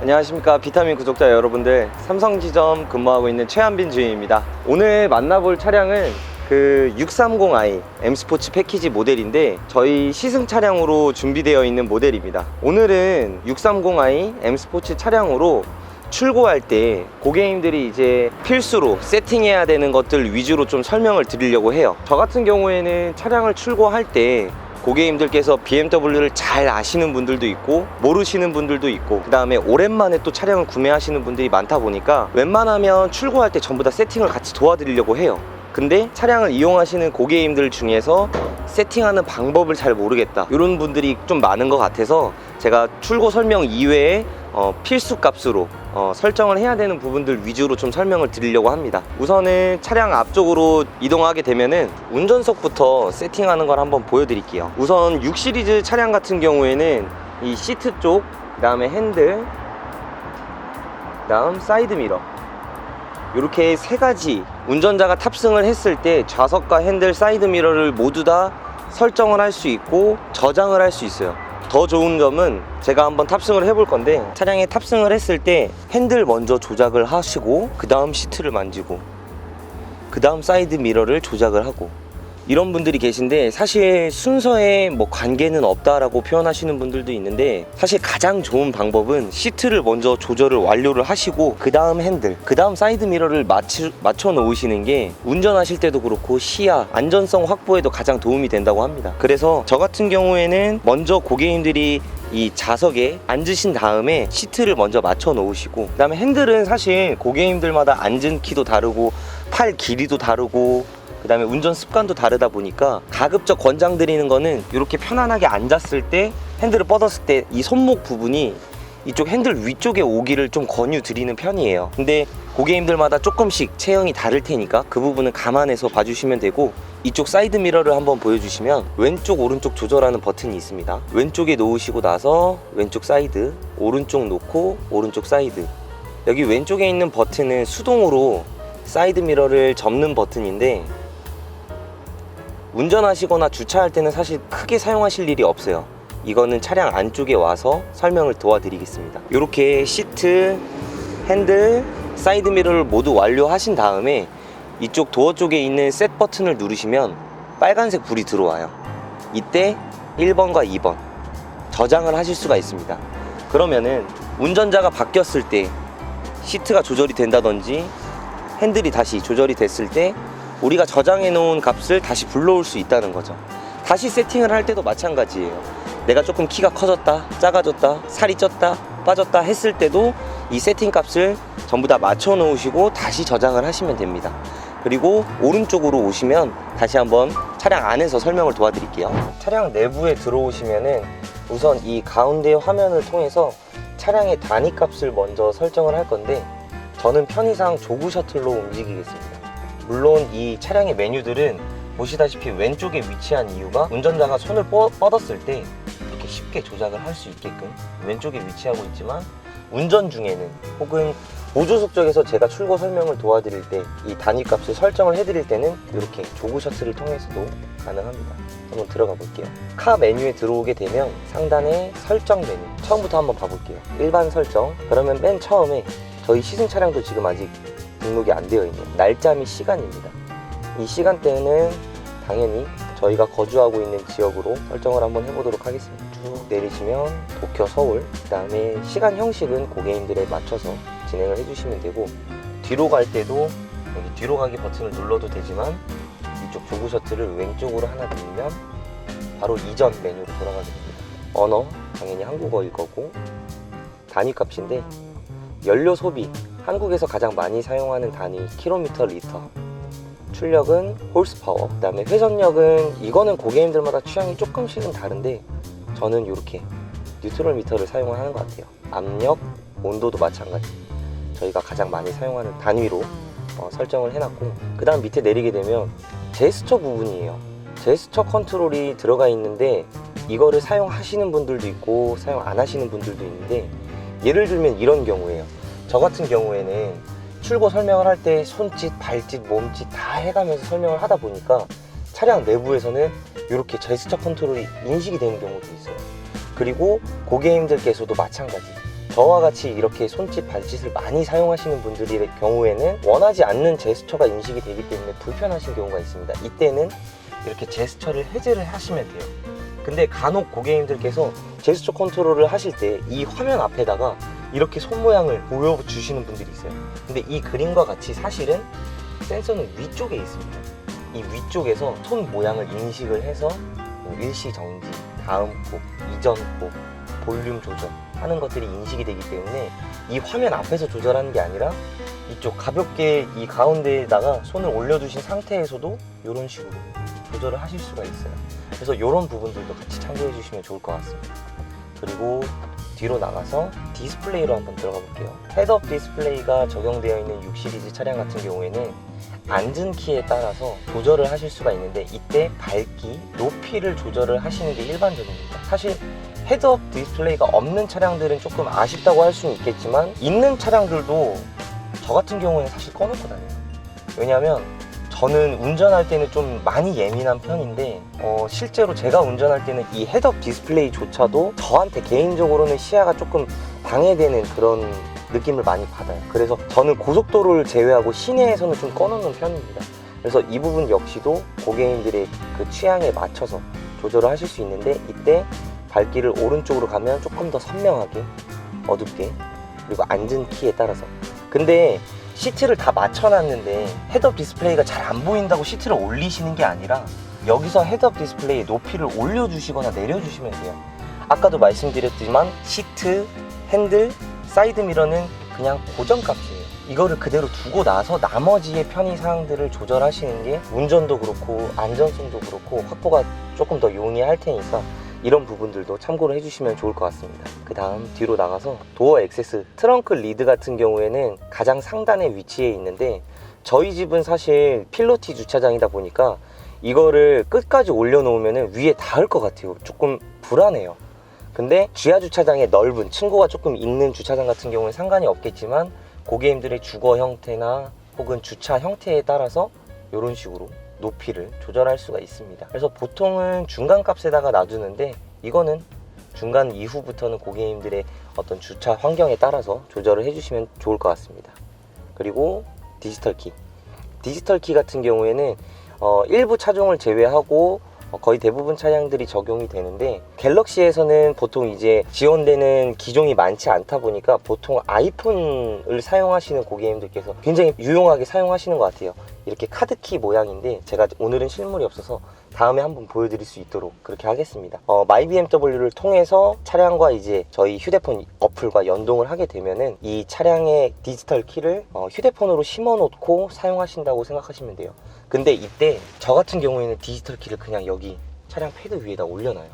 안녕하십니까, 비타민 구독자 여러분들, 삼성지점 근무하고 있는 최한빈 주임입니다. 오늘 만나볼 차량은 그 630i M스포츠 패키지 모델인데 저희 시승 차량으로 준비되어 있는 모델입니다. 오늘은 630i M스포츠 차량으로 출고할 때 고객님들이 이제 필수로 세팅해야 되는 것들 위주로 좀 설명을 드리려고 해요. 저 같은 경우에는 차량을 출고할 때 고객님들께서 BMW를 잘 아시는 분들도 있고 모르시는 분들도 있고, 그 다음에 오랜만에 또 차량을 구매하시는 분들이 많다 보니까 웬만하면 출고할 때 전부 다 세팅을 같이 도와드리려고 해요. 근데 차량을 이용하시는 고객님들 중에서 세팅하는 방법을 잘 모르겠다, 이런 분들이 좀 많은 것 같아서 제가 출고 설명 이외에 필수 값으로 설정을 해야 되는 부분들 위주로 좀 설명을 드리려고 합니다. 우선은 차량 앞쪽으로 이동하게 되면은 운전석부터 세팅하는 걸 한번 보여드릴게요. 우선 6 시리즈 차량 같은 경우에는 이 시트 쪽, 그 다음에 핸들, 그 다음 사이드 미러, 이렇게 세 가지 운전자가 탑승을 했을 때 좌석과 핸들, 사이드 미러를 모두 다 설정을 할 수 있고 저장을 할 수 있어요. 더 좋은 점은 제가 한번 탑승을 해볼 건데, 차량에 탑승을 했을 때 핸들 먼저 조작을 하시고 그 다음 시트를 만지고 그 다음 사이드 미러를 조작을 하고, 이런 분들이 계신데 사실 순서에 뭐 관계는 없다라고 표현하시는 분들도 있는데, 사실 가장 좋은 방법은 시트를 먼저 조절을 완료를 하시고 그 다음 핸들, 그 다음 사이드 미러를 맞춰 놓으시는 게 운전하실 때도 그렇고 시야, 안전성 확보에도 가장 도움이 된다고 합니다. 그래서 저 같은 경우에는 먼저 고객님들이 이 좌석에 앉으신 다음에 시트를 먼저 맞춰 놓으시고, 그 다음에 핸들은 사실 고객님들마다 앉은 키도 다르고 팔 길이도 다르고 그 다음에 운전 습관도 다르다 보니까 가급적 권장드리는 거는 이렇게 편안하게 앉았을 때 핸들을 뻗었을 때 이 손목 부분이 이쪽 핸들 위쪽에 오기를 좀 권유드리는 편이에요. 근데 고객님들마다 조금씩 체형이 다를 테니까 그 부분은 감안해서 봐주시면 되고, 이쪽 사이드 미러를 한번 보여주시면 왼쪽 오른쪽 조절하는 버튼이 있습니다. 왼쪽에 놓으시고 나서 왼쪽 사이드, 오른쪽 놓고 오른쪽 사이드, 여기 왼쪽에 있는 버튼은 수동으로 사이드 미러를 접는 버튼인데 운전하시거나 주차할 때는 사실 크게 사용하실 일이 없어요. 이거는 차량 안쪽에 와서 설명을 도와드리겠습니다. 이렇게 시트, 핸들, 사이드 미러를 모두 완료하신 다음에 이쪽 도어 쪽에 있는 셋 버튼을 누르시면 빨간색 불이 들어와요. 이때 1번과 2번 저장을 하실 수가 있습니다. 그러면은 운전자가 바뀌었을 때 시트가 조절이 된다든지 핸들이 다시 조절이 됐을 때 우리가 저장해 놓은 값을 다시 불러올 수 있다는 거죠. 다시 세팅을 할 때도 마찬가지예요. 내가 조금 키가 커졌다, 작아졌다, 살이 쪘다, 빠졌다 했을 때도 이 세팅 값을 전부 다 맞춰 놓으시고 다시 저장을 하시면 됩니다. 그리고 오른쪽으로 오시면 다시 한번 차량 안에서 설명을 도와드릴게요. 차량 내부에 들어오시면은 우선 이 가운데 화면을 통해서 차량의 단위 값을 먼저 설정을 할 건데, 저는 편의상 조구 셔틀로 움직이겠습니다. 물론 이 차량의 메뉴들은 보시다시피 왼쪽에 위치한 이유가 운전자가 손을 뻗었을 때 이렇게 쉽게 조작을 할 수 있게끔 왼쪽에 위치하고 있지만, 운전 중에는 혹은 보조석 쪽에서 제가 출고 설명을 도와드릴 때 이 단위 값을 설정을 해드릴 때는 이렇게 조구 셔틀을 통해서도 가능합니다. 한번 들어가 볼게요. 카 메뉴에 들어오게 되면 상단에 설정 메뉴, 처음부터 한번 봐볼게요. 일반 설정, 그러면 맨 처음에 저희 시승 차량도 지금 아직 등록이 안 되어 있는 날짜 및 시간입니다. 이 시간대는 당연히 저희가 거주하고 있는 지역으로 설정을 한번 해보도록 하겠습니다. 쭉 내리시면 도쿄, 서울, 그 다음에 시간 형식은 고객님들에 맞춰서 진행을 해주시면 되고, 뒤로 갈 때도 여기 뒤로 가기 버튼을 눌러도 되지만 이쪽 조구 셔틀을 왼쪽으로 하나 누르면 바로 이전 메뉴로 돌아가게 됩니다. 언어 당연히 한국어일 거고, 단위 값인데 연료 소비, 한국에서 가장 많이 사용하는 단위 킬로미터 리터, 출력은 홀스파워, 그 다음에 회전력은 이거는 고객님들마다 취향이 조금씩은 다른데 저는 이렇게 뉴트럴 미터를 사용을 하는 것 같아요. 압력, 온도도 마찬가지 저희가 가장 많이 사용하는 단위로 설정을 해놨고, 그 다음 밑에 내리게 되면 제스처 부분이에요. 제스처 컨트롤이 들어가 있는데 이거를 사용하시는 분들도 있고 사용 안 하시는 분들도 있는데, 예를 들면 이런 경우에요. 저 같은 경우에는 출고 설명을 할 때 손짓, 발짓, 몸짓 다 해가면서 설명을 하다 보니까 차량 내부에서는 이렇게 제스처 컨트롤이 인식이 되는 경우도 있어요. 그리고 고객님들께서도 마찬가지, 저와 같이 이렇게 손짓, 발짓을 많이 사용하시는 분들의 경우에는 원하지 않는 제스처가 인식이 되기 때문에 불편하신 경우가 있습니다. 이때는 이렇게 제스처를 해제를 하시면 돼요. 근데 간혹 고객님들께서 제스처 컨트롤을 하실 때 이 화면 앞에다가 이렇게 손 모양을 보여주시는 분들이 있어요. 근데 이 그림과 같이 사실은 센서는 위쪽에 있습니다. 이 위쪽에서 손 모양을 인식을 해서 일시정지, 다음 곡, 이전 곡, 볼륨 조절 하는 것들이 인식이 되기 때문에 이 화면 앞에서 조절하는 게 아니라 이쪽 가볍게 이 가운데에다가 손을 올려두신 상태에서도 이런 식으로 조절을 하실 수가 있어요. 그래서 이런 부분들도 같이 참고해 주시면 좋을 것 같습니다. 그리고 뒤로 나가서 디스플레이로 한번 들어가 볼게요. 헤드업 디스플레이가 적용되어 있는 6 시리즈 차량 같은 경우에는 앉은 키에 따라서 조절을 하실 수가 있는데 이때 밝기, 높이를 조절을 하시는 게 일반적입니다. 사실 헤드업 디스플레이가 없는 차량들은 조금 아쉽다고 할 수는 있겠지만 있는 차량들도 저 같은 경우에는 사실 꺼놓고 다녀요. 왜냐하면 저는 운전할 때는 좀 많이 예민한 편인데 실제로 제가 운전할 때는 이 헤드업 디스플레이조차도 저한테 개인적으로는 시야가 조금 방해되는 그런 느낌을 많이 받아요. 그래서 저는 고속도로를 제외하고 시내에서는 좀 꺼놓는 편입니다. 그래서 이 부분 역시도 고객님들의 그 취향에 맞춰서 조절을 하실 수 있는데 이때 밝기를 오른쪽으로 가면 조금 더 선명하게, 어둡게, 그리고 앉은 키에 따라서. 근데 시트를 다 맞춰놨는데 헤드업 디스플레이가 잘 안 보인다고 시트를 올리시는 게 아니라 여기서 헤드업 디스플레이 높이를 올려주시거나 내려주시면 돼요. 아까도 말씀드렸지만 시트, 핸들, 사이드 미러는 그냥 고정값이에요. 이거를 그대로 두고 나서 나머지의 편의사항들을 조절하시는 게 운전도 그렇고 안전성도 그렇고 확보가 조금 더 용이할 테니까 이런 부분들도 참고를 해주시면 좋을 것 같습니다. 그 다음 뒤로 나가서 도어 액세스, 트렁크 리드 같은 경우에는 가장 상단에 위치해 있는데 저희 집은 사실 필로티 주차장이다 보니까 이거를 끝까지 올려놓으면 위에 닿을 것 같아요. 조금 불안해요. 근데 지하 주차장에 넓은 층고가 조금 있는 주차장 같은 경우는 상관이 없겠지만 고객님들의 주거 형태나 혹은 주차 형태에 따라서 이런 식으로 높이를 조절할 수가 있습니다. 그래서 보통은 중간 값에다가 놔두는데 이거는 중간 이후부터는 고객님들의 어떤 주차 환경에 따라서 조절을 해주시면 좋을 것 같습니다. 그리고 디지털 키 같은 경우에는 일부 차종을 제외하고 거의 대부분 차량들이 적용이 되는데 갤럭시에서는 보통 이제 지원되는 기종이 많지 않다 보니까 보통 아이폰을 사용하시는 고객님들께서 굉장히 유용하게 사용하시는 것 같아요. 이렇게 카드키 모양인데 제가 오늘은 실물이 없어서 다음에 한번 보여드릴 수 있도록 그렇게 하겠습니다. 마이BMW를 통해서 차량과 이제 저희 휴대폰 어플과 연동을 하게 되면은 이 차량의 디지털 키를 휴대폰으로 심어 놓고 사용하신다고 생각하시면 돼요. 근데 이때 저 같은 경우에는 디지털 키를 그냥 여기 차량 패드 위에다 올려놔요.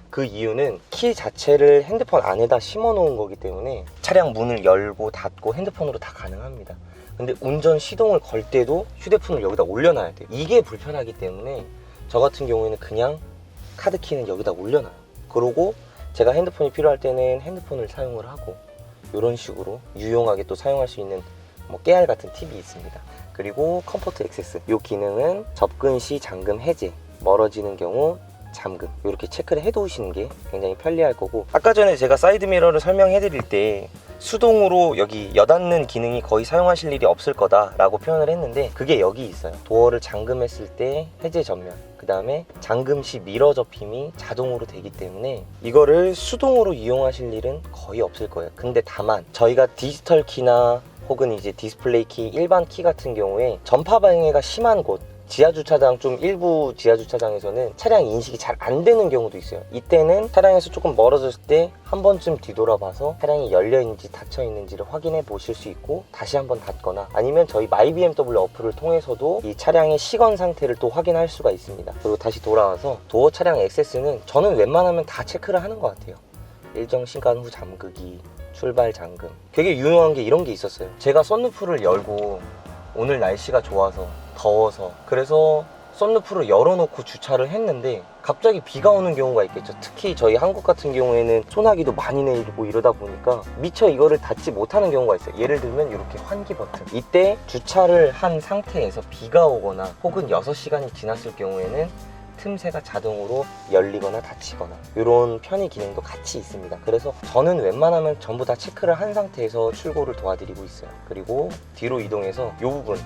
그 이유는 키 자체를 핸드폰 안에다 심어 놓은 거기 때문에 차량 문을 열고 닫고 핸드폰으로 다 가능합니다. 근데 운전 시동을 걸 때도 휴대폰을 여기다 올려놔야 돼요. 이게 불편하기 때문에 저 같은 경우에는 그냥 카드키는 여기다 올려놔요. 그러고 제가 핸드폰이 필요할 때는 핸드폰을 사용을 하고 이런 식으로 유용하게 또 사용할 수 있는 깨알 같은 팁이 있습니다. 그리고 컴포트 액세스, 이 기능은 접근 시 잠금 해제, 멀어지는 경우 잠금, 이렇게 체크를 해두시는 게 굉장히 편리할 거고, 아까 전에 제가 사이드 미러를 설명해 드릴 때 수동으로 여기 여닫는 기능이 거의 사용하실 일이 없을 거다 라고 표현을 했는데 그게 여기 있어요. 도어를 잠금했을 때 해제 전면, 그 다음에 잠금 시 미러 접힘이 자동으로 되기 때문에 이거를 수동으로 이용하실 일은 거의 없을 거예요. 근데 다만 저희가 디지털 키나 혹은 이제 디스플레이 키, 일반 키 같은 경우에 전파 방해가 심한 곳, 지하주차장, 좀 일부 지하주차장에서는 차량 인식이 잘 안 되는 경우도 있어요. 이때는 차량에서 조금 멀어졌을 때 한 번쯤 뒤돌아봐서 차량이 열려있는지 닫혀있는지를 확인해 보실 수 있고 다시 한번 닫거나 아니면 저희 마이BMW 어플을 통해서도 이 차량의 시건 상태를 또 확인할 수가 있습니다. 그리고 다시 돌아와서 도어 차량 액세스는 저는 웬만하면 다 체크를 하는 것 같아요. 일정 시간 후 잠그기, 출발 잠금. 되게 유용한 게 이런 게 있었어요. 제가 썬루프를 열고 오늘 날씨가 좋아서 더워서 그래서 썬루프를 열어놓고 주차를 했는데 갑자기 비가 오는 경우가 있겠죠. 특히 저희 한국 같은 경우에는 소나기도 많이 내리고 이러다 보니까 미처 이거를 닫지 못하는 경우가 있어요. 예를 들면 이렇게 환기 버튼, 이때 주차를 한 상태에서 비가 오거나 혹은 6시간이 지났을 경우에는 틈새가 자동으로 열리거나 닫히거나 이런 편의 기능도 같이 있습니다. 그래서 저는 웬만하면 전부 다 체크를 한 상태에서 출고를 도와드리고 있어요. 그리고 뒤로 이동해서 이 부분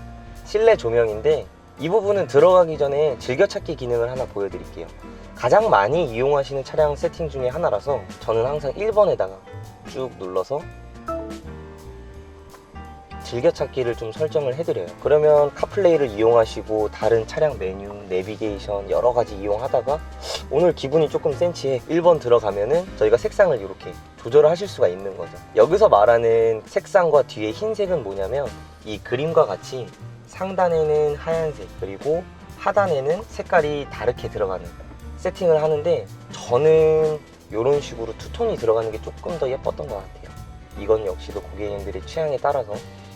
실내 조명인데, 이 부분은 들어가기 전에 즐겨찾기 기능을 하나 보여드릴게요. 가장 많이 이용하시는 차량 세팅 중에 하나라서 저는 항상 1번에다가 쭉 눌러서 즐겨찾기를 좀 설정을 해드려요. 그러면 카플레이를 이용하시고 다른 차량 메뉴, 내비게이션 여러 가지 이용하다가 오늘 기분이 조금 센치해 1번 들어가면은 저희가 색상을 이렇게 조절을 하실 수가 있는 거죠. 여기서 말하는 색상과 뒤에 흰색은 뭐냐면, 이 그림과 같이 상단에는 하얀색 그리고 하단에는 색깔이 다르게 들어가는 세팅을 하는데, 저는 이런 식으로 투톤이 들어가는 게 조금 더 예뻤던 것 같아요. 이건 역시도 고객님들의 취향에 따라서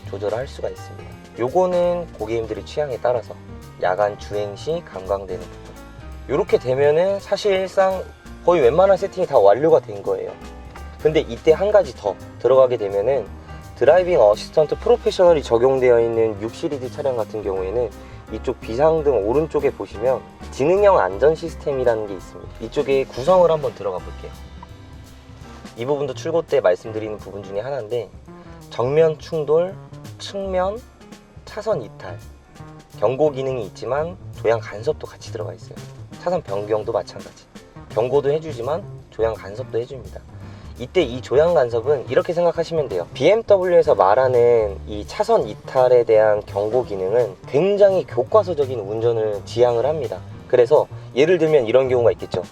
조절할 수가 있습니다. 요거는 고객님들의 취향에 따라서 야간 주행 시 감광되는 부분, 이렇게 되면은 사실상 거의 웬만한 세팅이 다 완료가 된 거예요. 근데 이때 한 가지 더 들어가게 되면은, 드라이빙 어시스턴트 프로페셔널이 적용되어 있는 6 시리즈 차량 같은 경우에는 이쪽 비상등 오른쪽에 보시면 지능형 안전 시스템이라는 게 있습니다. 이쪽에 구성을 한번 들어가 볼게요. 이 부분도 출고 때 말씀드리는 부분 중에 하나인데, 정면 충돌, 측면, 차선 이탈, 경고 기능이 있지만 조향 간섭도 같이 들어가 있어요. 차선 변경도 마찬가지. 경고도 해주지만 조향 간섭도 해줍니다. 이때 이 조향 간섭은 이렇게 생각하시면 돼요. BMW에서 말하는 이 차선 이탈에 대한 경고 기능은 굉장히 교과서적인 운전을 지향을 합니다. 그래서 예를 들면 이런 경우가 있겠죠.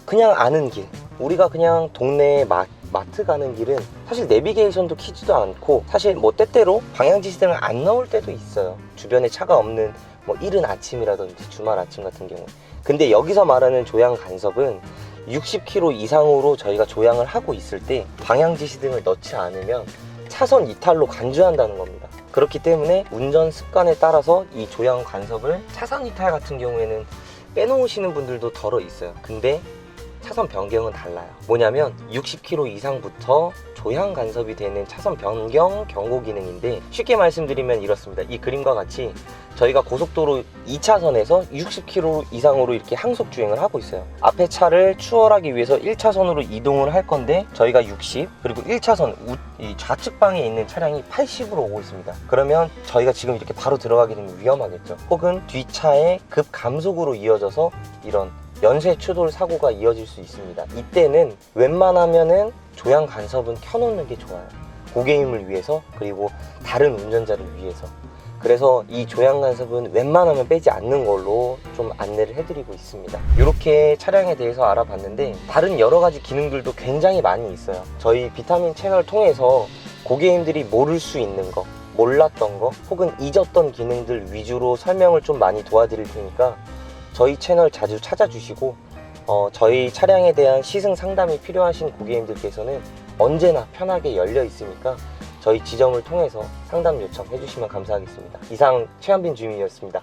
그냥 아는 길, 우리가 그냥 동네에 마트 가는 길은 사실 내비게이션도 켜지도 않고, 사실 뭐 때때로 방향지 시등을 안 넣을 때도 있어요. 주변에 차가 없는 뭐 이른 아침이라든지 주말 아침 같은 경우. 근데 여기서 말하는 조향 간섭은 60km 이상으로 저희가 조향을 하고 있을 때 방향지 시등을 넣지 않으면 차선 이탈로 간주한다는 겁니다. 그렇기 때문에 운전 습관에 따라서 이 조향 간섭을, 차선 이탈 같은 경우에는 빼놓으시는 분들도 덜어 있어요. 근데 차선 변경은 달라요. 뭐냐면 60km 이상부터 조향 간섭이 되는 차선 변경 경고 기능인데, 쉽게 말씀드리면 이렇습니다. 이 그림과 같이 저희가 고속도로 2차선에서 60km 이상으로 이렇게 항속 주행을 하고 있어요. 앞에 차를 추월하기 위해서 1차선으로 이동을 할 건데, 저희가 60, 그리고 1차선 이 좌측방에 있는 차량이 80으로 오고 있습니다. 그러면 저희가 지금 이렇게 바로 들어가게 되면 위험하겠죠. 혹은 뒤차의 급 감속으로 이어져서 이런 연쇄 추돌 사고가 이어질 수 있습니다. 이때는 웬만하면은 조향 간섭은 켜놓는 게 좋아요. 고객님을 위해서, 그리고 다른 운전자를 위해서. 그래서 이 조향 간섭은 웬만하면 빼지 않는 걸로 좀 안내를 해드리고 있습니다. 이렇게 차량에 대해서 알아봤는데, 다른 여러 가지 기능들도 굉장히 많이 있어요. 저희 비타민 채널 통해서 고객님들이 모를 수 있는 거, 몰랐던 거, 혹은 잊었던 기능들 위주로 설명을 좀 많이 도와드릴 테니까 저희 채널 자주 찾아주시고, 저희 차량에 대한 시승 상담이 필요하신 고객님들께서는 언제나 편하게 열려 있으니까 저희 지점을 통해서 상담 요청해 주시면 감사하겠습니다. 이상 최한빈 주임이었습니다.